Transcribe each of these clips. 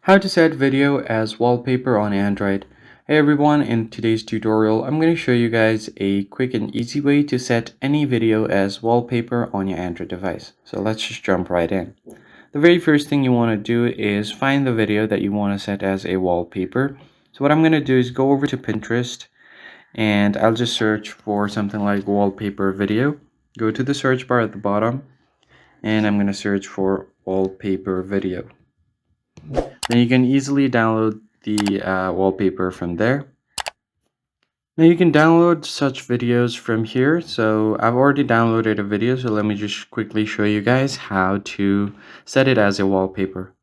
How to set video as wallpaper on Android. Hey everyone, in today's tutorial I'm going to show you guys a quick and easy way to set any video as wallpaper on your Android device. So let's just jump right in. The very first thing you want to do is find the video that you want to set as a wallpaper. So what I'm going to do is go over to Pinterest and I'll just search for something like wallpaper video. Go to the search bar at the bottom and I'm going to search for wallpaper video. Then you can easily download the wallpaper from there. Now you can download such videos from here. So I've already downloaded a video, so let me just quickly show you guys how to set it as a wallpaper.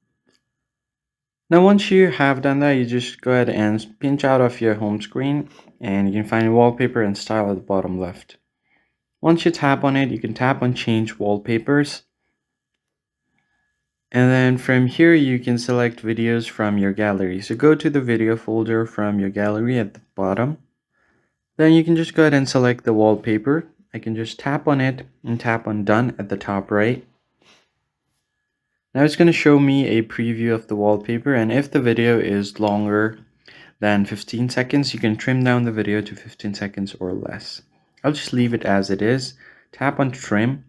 Now once you have done that, you just go ahead and pinch out of your home screen and you can find wallpaper and style at the bottom left. Once you tap on it, you can tap on change wallpapers. And then from here, you can select videos from your gallery. So go to the video folder from your gallery at the bottom. Then you can just go ahead and select the wallpaper. I can just tap on it and tap on done at the top right. Now it's going to show me a preview of the wallpaper, and if the video is longer than 15 seconds, you can trim down the video to 15 seconds or less. I'll just leave it as it is. Tap on trim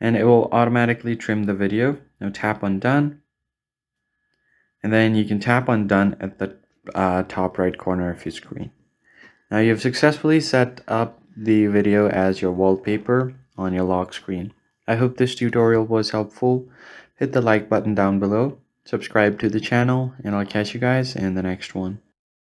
and it will automatically trim the video. Now tap on done, and then you can tap on done at the top right corner of your screen. Now you've successfully set up the video as your wallpaper on your lock screen. I hope this tutorial was helpful. Hit the like button down below, subscribe to the channel, and I'll catch you guys in the next one.